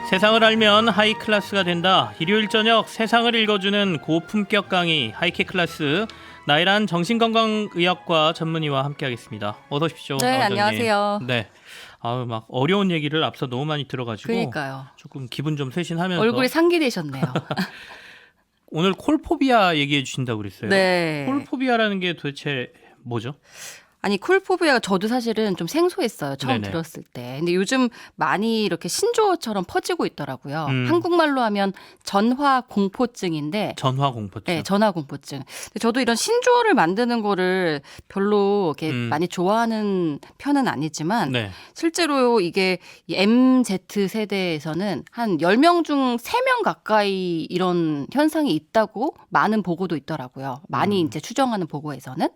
세상을 알면 하이클래스가 된다. 일요일 저녁 세상을 읽어주는 고품격 강의 하이클래스 나이란 정신건강의학과 전문의와 함께하겠습니다. 어서 오십시오. 네, 안녕하세요. 네, 막 어려운 얘기를 앞서 너무 많이 들어가지고 그러니까요. 조금 기분 좀 쇄신하면서 얼굴이 상기되셨네요. 오늘 콜포비아 얘기해 주신다고 그랬어요. 네. 콜포비아라는 게 도대체 뭐죠? 아니 콜포비아가 저도 사실은 좀 생소했어요. 처음 네네. 들었을 때. 근데 요즘 많이 이렇게 신조어처럼 퍼지고 있더라고요. 음. 한국말로 하면 전화공포증인데 전화공포증. 네, 전화공포증. 근데 저도 이런 신조어를 만드는 거를 별로 이렇게 많이 좋아하는 편은 아니지만 네. 실제로 이게 이 MZ 세대에서는 한 10명 중 3명 가까이 이런 현상이 있다고 많은 보고도 있더라고요. 많이 이제 추정하는 보고에서는.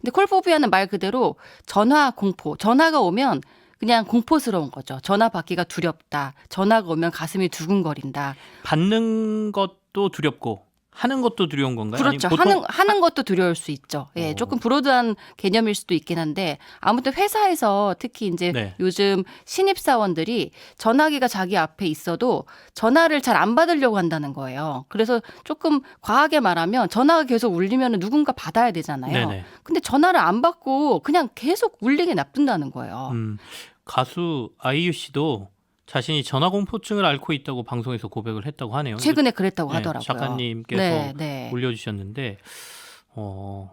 근데 콜포비아는 말 그대로 전화 공포. 전화가 오면 그냥 공포스러운 거죠. 전화 받기가 두렵다. 전화가 오면 가슴이 두근거린다. 받는 것도 두렵고 하는 것도 두려운 건가요? 그렇죠. 아니면 보통 하는 것도 두려울 수 있죠. 예, 조금 브로드한 개념일 수도 있긴 한데 아무튼 회사에서 특히 이제 네. 요즘 신입사원들이 전화기가 자기 앞에 있어도 전화를 잘 안 받으려고 한다는 거예요. 그래서 조금 과하게 말하면 전화가 계속 울리면 누군가 받아야 되잖아요. 네네. 근데 전화를 안 받고 그냥 계속 울리게 놔둔다는 거예요. 가수 아이유 씨도 자신이 전화공포증을 앓고 있다고 방송에서 고백을 했다고 하네요. 최근에 그랬다고 네, 하더라고요. 작가님께서 네, 네. 올려주셨는데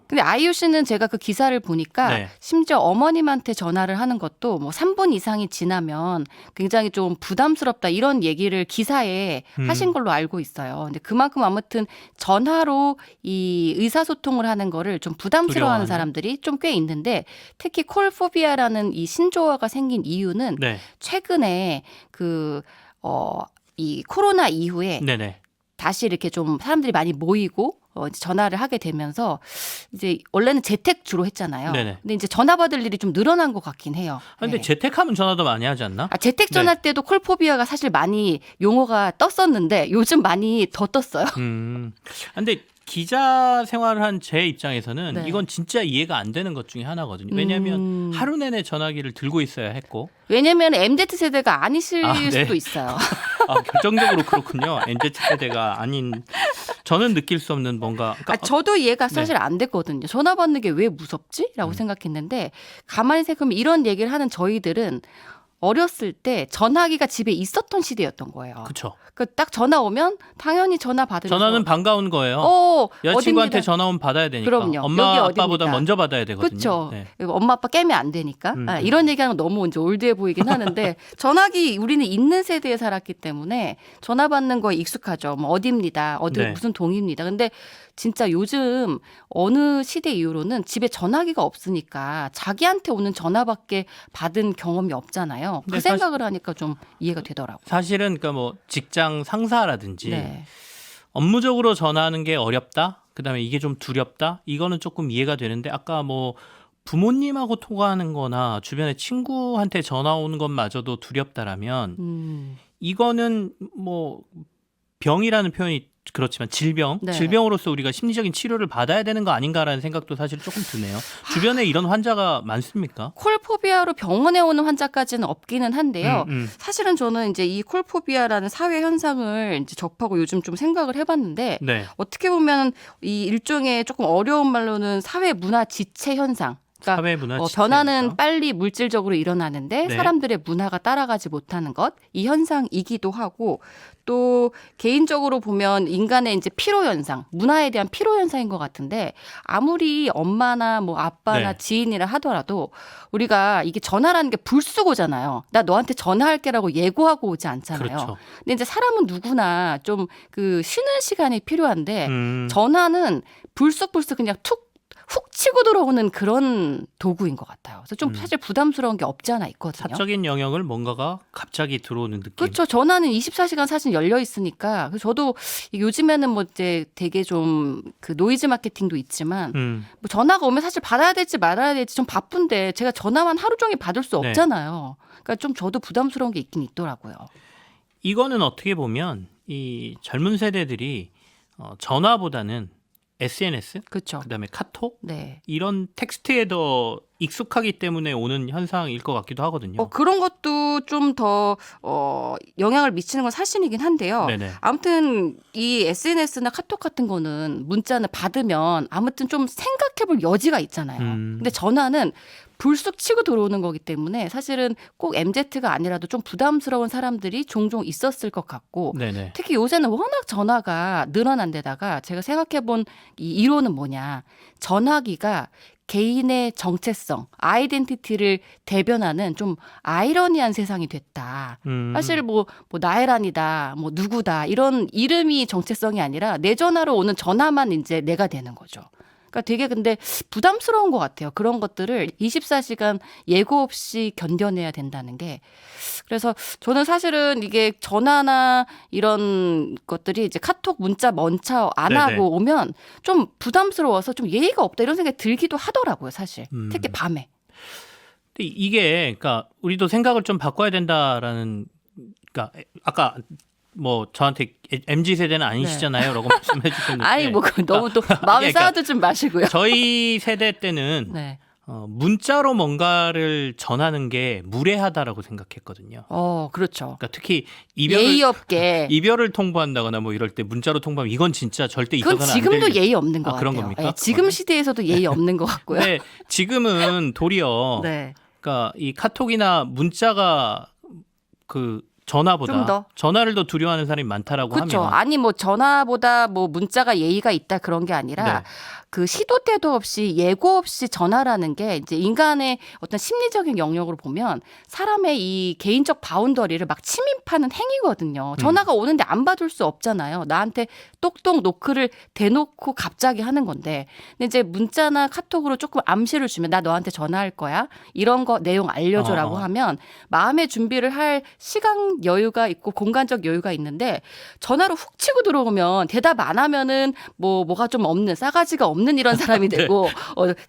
근데 아이유 씨는 제가 그 기사를 보니까 네. 심지어 어머님한테 전화를 하는 것도 뭐 3분 이상이 지나면 굉장히 좀 부담스럽다 이런 얘기를 기사에 하신 걸로 알고 있어요. 근데 그만큼 아무튼 전화로 이 의사소통을 하는 거를 좀 부담스러워하는 두려워하는? 사람들이 좀 꽤 있는데 특히 콜포비아라는 이 신조어가 생긴 이유는 네, 최근에 이 코로나 이후에 네네. 다시 이렇게 좀 사람들이 많이 모이고 이제 전화를 하게 되면서 이제 원래는 재택 주로 했잖아요. 네네. 근데 이제 전화 받을 일이 좀 늘어난 것 같긴 해요. 근데 네. 재택하면 전화도 많이 하지 않나? 재택 전화 때도 콜포비아가 사실 많이 용어가 떴었는데 요즘 많이 더 떴어요. 근데 기자 생활을 한 제 입장에서는 네. 이건 진짜 이해가 안 되는 것 중에 하나거든요. 왜냐하면 하루 내내 전화기를 들고 있어야 했고 왜냐면 MZ 세대가 아니실 네. 수도 있어요. 결정적으로 그렇군요. MZ 세대가 아닌 저는 느낄 수 없는 뭔가 그러니까 저도 이해가 네. 사실 안 됐거든요. 전화 받는 게 왜 무섭지? 라고 생각했는데 가만히 생각하면 이런 얘기를 하는 저희들은 어렸을 때 전화기가 집에 있었던 시대였던 거예요. 그렇죠. 딱 전화 오면 당연히 전화 받으면서 전화는 반가운 거예요. 여자친구한테 어딥니다. 전화 오면 받아야 되니까. 그럼요. 엄마 여기 아빠보다 어딥니다. 먼저 받아야 되거든요. 그렇죠. 네. 엄마 아빠 깨면 안 되니까. 이런 얘기하는 거 너무 이제 올드해 보이긴 하는데 전화기 우리는 있는 세대에 살았기 때문에 전화 받는 거에 익숙하죠. 뭐 어디입니다. 네. 무슨 동입니다. 근데 진짜 요즘 어느 시대 이후로는 집에 전화기가 없으니까 자기한테 오는 전화밖에 받은 경험이 없잖아요. 그 근데 생각을 하니까 좀 이해가 되더라고요. 사실은 그러니까 뭐 직장 상사라든지 네. 업무적으로 전화하는 게 어렵다. 그다음에 이게 좀 두렵다. 이거는 조금 이해가 되는데 아까 뭐 부모님하고 통화하는 거나 주변에 친구한테 전화 오는 것마저도 두렵다라면 이거는 뭐 병이라는 표현이 그렇지만 네. 질병으로서 우리가 심리적인 치료를 받아야 되는 거 아닌가라는 생각도 사실 조금 드네요. 주변에 이런 환자가 많습니까? 콜포비아로 병원에 오는 환자까지는 없기는 한데요. 음. 사실은 저는 이제 이 콜포비아라는 사회 현상을 이제 접하고 요즘 좀 생각을 해봤는데 네. 어떻게 보면 이 일종의 조금 어려운 말로는 사회 문화 지체 현상. 그러니까 사회 문화 변화는 지체입니까? 빨리 물질적으로 일어나는데 네. 사람들의 문화가 따라가지 못하는 것, 이 현상이기도 하고 또 개인적으로 보면 인간의 이제 피로 현상, 문화에 대한 피로 현상인 것 같은데 아무리 엄마나 뭐 아빠나 네. 지인이라 하더라도 우리가 이게 전화라는 게 불쑥 오잖아요. 나 너한테 전화할게라고 예고하고 오지 않잖아요. 그렇죠. 근데 이제 사람은 누구나 좀 그 쉬는 시간이 필요한데 전화는 불쑥불쑥 그냥 훅 치고 들어오는 그런 도구인 것 같아요. 그래서 좀 사실 부담스러운 게 없지 않아 있거든요. 사적인 영역을 뭔가가 갑자기 들어오는 느낌. 그렇죠. 전화는 24시간 사실 열려 있으니까. 그래서 저도 요즘에는 뭐 이제 되게 좀 그 노이즈 마케팅도 있지만 뭐 전화가 오면 사실 받아야 될지 말아야 될지 좀 바쁜데 제가 전화만 하루 종일 받을 수 네. 없잖아요. 그러니까 좀 저도 부담스러운 게 있긴 있더라고요. 이거는 어떻게 보면 이 젊은 세대들이 전화보다는 SNS, 그렇죠. 그다음에 카톡 네. 이런 텍스트에 더 익숙하기 때문에 오는 현상일 것 같기도 하거든요. 그런 것도 좀 더 영향을 미치는 건 사실이긴 한데요. 네네. 아무튼 이 SNS나 카톡 같은 거는 문자는 받으면 아무튼 좀 생각해볼 여지가 있잖아요. 근데 전화는 불쑥 치고 들어오는 거기 때문에 사실은 꼭 MZ가 아니라도 좀 부담스러운 사람들이 종종 있었을 것 같고 네네. 특히 요새는 워낙 전화가 늘어난 데다가 제가 생각해본 이 이론은 뭐냐. 전화기가 개인의 정체성, 아이덴티티를 대변하는 좀 아이러니한 세상이 됐다. 사실 뭐 나혜란이다, 뭐 누구다 이런 이름이 정체성이 아니라 내 전화로 오는 전화만 이제 내가 되는 거죠. 그러니까 되게 근데 부담스러운 것 같아요. 그런 것들을 24시간 예고 없이 견뎌내야 된다는 게. 그래서 저는 사실은 이게 전화나 이런 것들이 이제 카톡, 문자, 먼저 안 네네. 하고 오면 좀 부담스러워서 좀 예의가 없다 이런 생각이 들기도 하더라고요, 사실. 특히 밤에. 근데 이게 그러니까 우리도 생각을 좀 바꿔야 된다라는 그러니까 아까 뭐 저한테 MZ 세대는 아니시잖아요라고 말씀해 주셨는데 아이 뭐 너무 또 마음에 그러니까 쌓아두지 마시고요. 저희 세대 때는 네. 문자로 뭔가를 전하는 게 무례하다라고 생각했거든요. 그렇죠. 그러니까 특히 예의 없게. 이별을 통보한다거나 뭐 이럴 때 문자로 통보하면 이건 진짜 절대 그건 있어서는 안 지금도 될 예의 없는 것 같아요. 그런 겁니까? 네, 지금 시대에서도 예의 없는 것 같고요. 근데 지금은 도리어 네. 그러니까 이 카톡이나 문자가 그 좀 더. 전화보다 전화를 더 두려워하는 사람이 많다라고 그렇죠. 하면 아니 뭐 전화보다 뭐 문자가 예의가 있다 그런 게 아니라 네. 그 시도 때도 없이 예고 없이 전화라는 게 이제 인간의 어떤 심리적인 영역으로 보면 사람의 이 개인적 바운더리를 막 침입하는 행위거든요. 전화가 오는데 안 받을 수 없잖아요. 나한테 똑똑 노크를 대놓고 갑자기 하는 건데. 근데 이제 문자나 카톡으로 조금 암시를 주면 나 너한테 전화할 거야. 이런 거 내용 알려줘라고 하면 마음의 준비를 할 시간 여유가 있고 공간적 여유가 있는데 전화로 훅 치고 들어오면 대답 안 하면은 뭐가 좀 없는 싸가지가 없는 이런 사람이 되고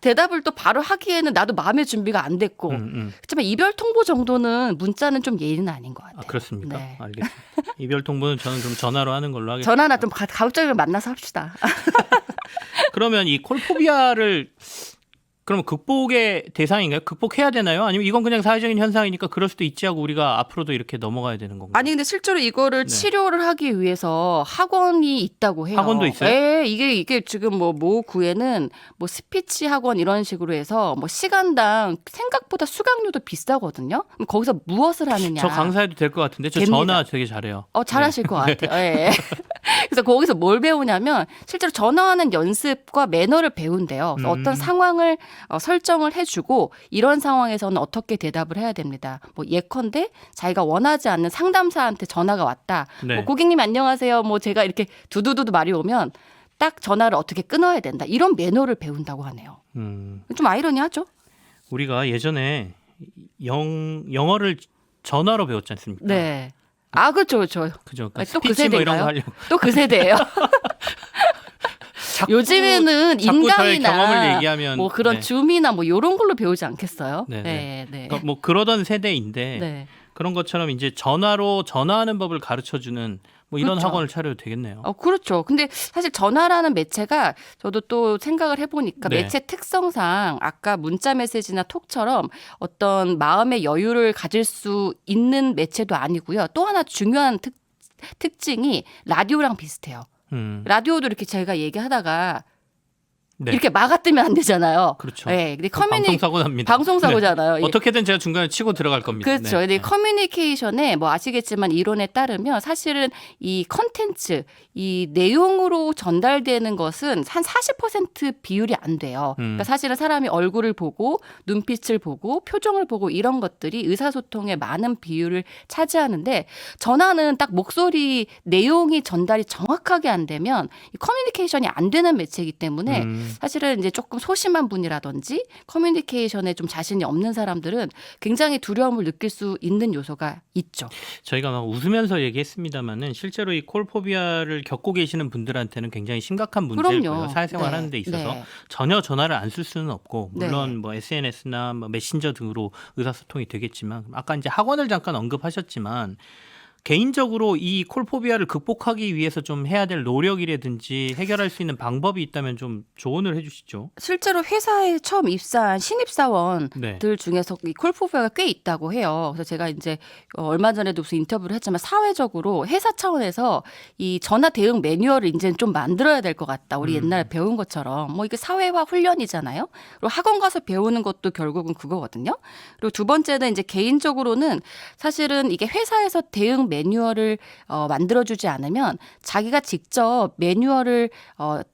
대답을 또 바로 하기에는 나도 마음의 준비가 안 됐고 그렇지만 이별 통보 정도는 문자는 좀 예의는 아닌 것 같아요. 그렇습니까? 네. 알겠습니다. 이별 통보는 저는 좀 전화로 하는 걸로 하겠습니다. 전화나 좀 가급적이면 만나서 합시다. 그러면 이 콜포비아를 그러면 극복의 대상인가요? 극복해야 되나요? 아니면 이건 그냥 사회적인 현상이니까 그럴 수도 있지 하고 우리가 앞으로도 이렇게 넘어가야 되는 건가요? 아니 근데 실제로 이거를 네. 치료를 하기 위해서 학원이 있다고 해요. 학원도 있어요? 네, 이게 지금 모 구에는 뭐 스피치 학원 이런 식으로 해서 뭐 시간당 생각보다 수강료도 비싸거든요. 그럼 거기서 무엇을 하느냐? 저 강사해도 될 것 같은데 저 됩니다. 전화 되게 잘해요. 잘하실 것 같아요. 예. 그래서 거기서 뭘 배우냐면 실제로 전화하는 연습과 매너를 배운대요. 그래서 어떤 상황을 설정을 해주고 이런 상황에서는 어떻게 대답을 해야 됩니다. 뭐 예컨대 자기가 원하지 않는 상담사한테 전화가 왔다. 네. 뭐 고객님 안녕하세요. 뭐 제가 이렇게 두두두두 말이 오면 딱 전화를 어떻게 끊어야 된다. 이런 매너를 배운다고 하네요. 좀 아이러니하죠? 우리가 예전에 영어를 전화로 배웠지 않습니까? 네. 그렇죠. 그죠. 그러니까 또 그 스피치 뭐 이런 거 세대인가요? 하려고. 또 그 세대예요. 요즘에는 자꾸 저의 인강이나 경험을 얘기하면 뭐 그런 네. 줌이나 뭐 이런 걸로 배우지 않겠어요? 네네. 네. 그러니까 뭐 그러던 세대인데 네. 그런 것처럼 이제 전화로 전화하는 법을 가르쳐주는 뭐 이런 그렇죠. 학원을 차려도 되겠네요. 그렇죠. 근데 사실 전화라는 매체가 저도 또 생각을 해보니까 네. 매체 특성상 아까 문자 메시지나 톡처럼 어떤 마음의 여유를 가질 수 있는 매체도 아니고요. 또 하나 중요한 특징이 라디오랑 비슷해요. 라디오도 이렇게 제가 얘기하다가 네. 이렇게 막아뜨면 안 되잖아요. 그렇죠. 네, 근데 방송사고 납니다. 방송사고잖아요. 네. 어떻게든 제가 중간에 치고 들어갈 겁니다. 그렇죠. 네. 근데 커뮤니케이션에 뭐 아시겠지만 이론에 따르면 사실은 이 컨텐츠, 이 내용으로 전달되는 것은 한 40% 비율이 안 돼요. 그러니까 사실은 사람이 얼굴을 보고 눈빛을 보고 표정을 보고 이런 것들이 의사소통의 많은 비율을 차지하는데 전화는 딱 목소리 내용이 전달이 정확하게 안 되면 이 커뮤니케이션이 안 되는 매체이기 때문에 사실은 이제 조금 소심한 분이라든지 커뮤니케이션에 좀 자신이 없는 사람들은 굉장히 두려움을 느낄 수 있는 요소가 있죠. 저희가 막 웃으면서 얘기했습니다만은 실제로 이 콜포비아를 겪고 계시는 분들한테는 굉장히 심각한 문제일 그럼요. 거예요. 사회생활 네. 하는 데 있어서 네. 전혀 전화를 안 쓸 수는 없고 물론 네. 뭐 SNS나 뭐 메신저 등으로 의사소통이 되겠지만 아까 이제 학원을 잠깐 언급하셨지만 개인적으로 이 콜포비아를 극복하기 위해서 좀 해야 될 노력이라든지 해결할 수 있는 방법이 있다면 좀 조언을 해주시죠. 실제로 회사에 처음 입사한 신입사원들 네. 중에서 이 콜포비아가 꽤 있다고 해요. 그래서 제가 이제 얼마 전에도 무슨 인터뷰를 했지만 사회적으로 회사 차원에서 이 전화 대응 매뉴얼을 이제 좀 만들어야 될 것 같다. 우리 옛날에 배운 것처럼 뭐 이게 사회화 훈련이잖아요. 그리고 학원 가서 배우는 것도 결국은 그거거든요. 그리고 두 번째는 이제 개인적으로는 사실은 이게 회사에서 대응 매뉴얼을 만들어주지 않으면 자기가 직접 매뉴얼을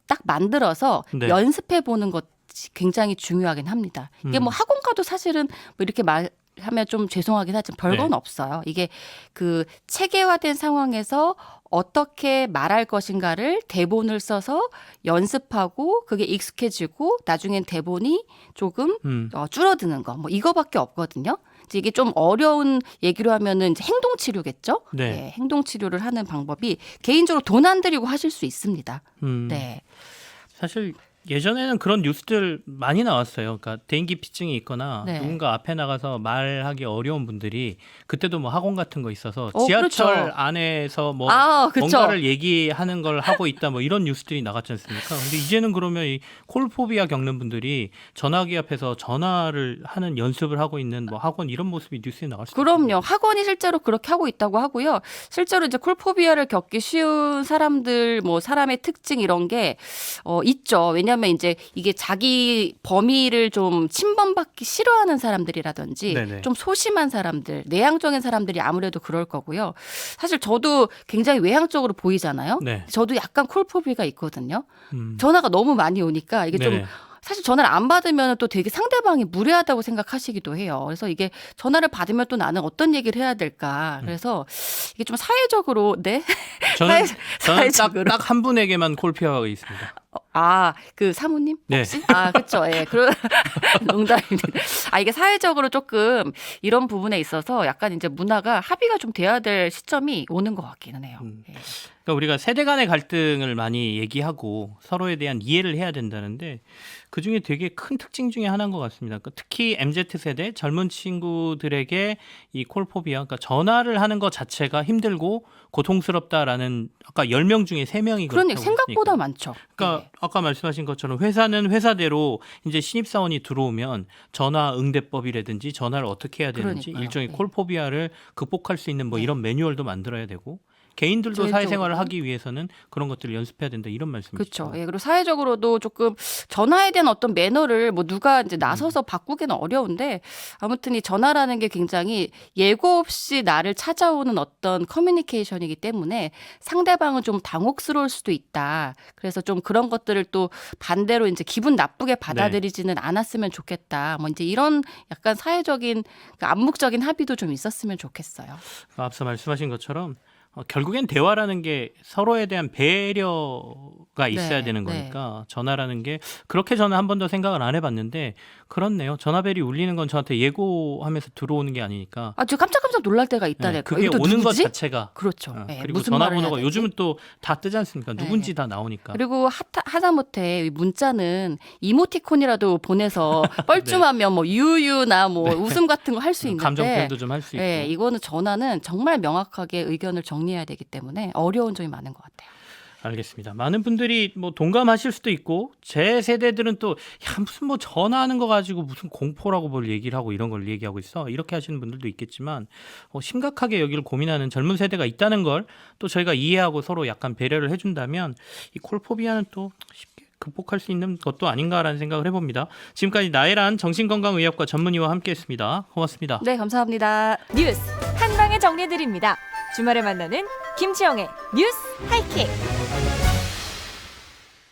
딱 만들어서 네. 연습해 보는 것이 굉장히 중요하긴 합니다. 이게 뭐 학원 가도 사실은 뭐 이렇게 말하면 좀 죄송하긴 하지만 별건 네. 없어요. 이게 그 체계화된 상황에서 어떻게 말할 것인가를 대본을 써서 연습하고 그게 익숙해지고 나중엔 대본이 조금 줄어드는 거 뭐 이거밖에 없거든요. 이제 이게 좀 어려운 얘기로 하면은 이제 행동 치료겠죠. 네. 네, 행동 치료를 하는 방법이 개인적으로 돈 안 들이고 하실 수 있습니다. 네. 사실 예전에는 그런 뉴스들 많이 나왔어요. 그러니까 대인기피증이 있거나 네. 누군가 앞에 나가서 말하기 어려운 분들이 그때도 뭐 학원 같은 거 있어서 그렇죠. 지하철 안에서 뭐 그렇죠. 뭔가를 얘기하는 걸 하고 있다 뭐 이런 뉴스들이 나갔지 않습니까? 근데 이제는 그러면 이 콜포비아 겪는 분들이 전화기 앞에서 전화를 하는 연습을 하고 있는 뭐 학원 이런 모습이 뉴스에 나갈 수 그럼요. 학원이 실제로 그렇게 하고 있다고 하고요. 실제로 이제 콜포비아를 겪기 쉬운 사람들, 뭐 사람의 특징 이런 게 있죠. 왜냐하면 이제 이게 자기 범위를 좀 침범받기 싫어하는 사람들이라든지 네네. 좀 소심한 사람들, 내향적인 사람들이 아무래도 그럴 거고요. 사실 저도 굉장히 외향적으로 보이잖아요. 네. 저도 약간 콜포비아가 있거든요. 전화가 너무 많이 오니까 이게 좀 네네. 사실 전화를 안 받으면 또 되게 상대방이 무례하다고 생각하시기도 해요. 그래서 이게 전화를 받으면 또 나는 어떤 얘기를 해야 될까. 그래서 이게 좀 사회적으로 네. 저는 사회적으로. 딱 한 분에게만 콜피아가 있습니다. 그 사모님 네. 혹시? 그렇죠. 예. 그런 농담입니다. 이게 사회적으로 조금 이런 부분에 있어서 약간 이제 문화가 합의가 좀 돼야 될 시점이 오는 것 같기는 해요. 예. 그러니까 우리가 세대 간의 갈등을 많이 얘기하고 서로에 대한 이해를 해야 된다는데 그중에 되게 큰 특징 중에 하나인 것 같습니다. 그러니까 특히 MZ세대 젊은 친구들에게 이 콜포비아, 그러니까 전화를 하는 것 자체가 힘들고 고통스럽다라는 아까 10명 중에 3명이 그러니까 그렇다고 생각보다 했으니까. 많죠. 그러니까 예. 아까 말씀하신 것처럼 회사는 회사대로 이제 신입사원이 들어오면 전화 응대법이라든지 전화를 어떻게 해야 되는지 그러니까요. 일종의 네. 콜포비아를 극복할 수 있는 뭐 네. 이런 매뉴얼도 만들어야 되고 개인들도 개인적으로는. 사회생활을 하기 위해서는 그런 것들을 연습해야 된다 이런 말씀이시죠. 그렇죠. 예, 그리고 사회적으로도 조금 전화에 대한 어떤 매너를 뭐 누가 이제 나서서 바꾸기는 어려운데 아무튼 이 전화라는 게 굉장히 예고 없이 나를 찾아오는 어떤 커뮤니케이션이기 때문에 상대방은 좀 당혹스러울 수도 있다. 그래서 좀 그런 것들을 또 반대로 이제 기분 나쁘게 받아들이지는 않았으면 좋겠다. 뭐 이제 이런 약간 사회적인 그 암묵적인 합의도 좀 있었으면 좋겠어요. 앞서 말씀하신 것처럼 결국엔 대화라는 게 서로에 대한 배려가 있어야 네, 되는 네. 거니까 전화라는 게 그렇게 저는 한 번도 생각을 안 해봤는데 그렇네요. 전화벨이 울리는 건 저한테 예고하면서 들어오는 게 아니니까 저 깜짝깜짝 놀랄 때가 네, 있다니까. 그게 이거 또 오는 것 누구지? 자체가 그렇죠. 그리고 예, 무슨 말을 해야 전화번호가 되지? 요즘은 또 다 뜨지 않습니까? 누군지 다 나오니까. 그리고 하다못해 이 문자는 이모티콘이라도 보내서 뻘쭘하면 뭐 유유나 뭐 웃음 같은 거 할 수 있는데 감정 표현도 좀 할 수 있고. 예, 이거는 전화는 정말 명확하게 의견을 정리해야 되기 때문에 어려운 점이 많은 것 같아요. 알겠습니다. 많은 분들이 뭐 동감하실 수도 있고 제 세대들은 또 야, 무슨 뭐 전화하는 거 가지고 무슨 공포라고 뭘 얘기를 하고 이런 걸 얘기하고 있어 이렇게 하시는 분들도 있겠지만 심각하게 여기를 고민하는 젊은 세대가 있다는 걸 또 저희가 이해하고 서로 약간 배려를 해준다면 이 콜포비아는 또 쉽게 극복할 수 있는 것도 아닌가라는 생각을 해봅니다. 지금까지 나혜란 정신건강의학과 전문의와 함께했습니다. 고맙습니다. 네, 감사합니다. 뉴스 한 방에 정리해드립니다. 주말에 만나는 김치영의 뉴스 하이킥.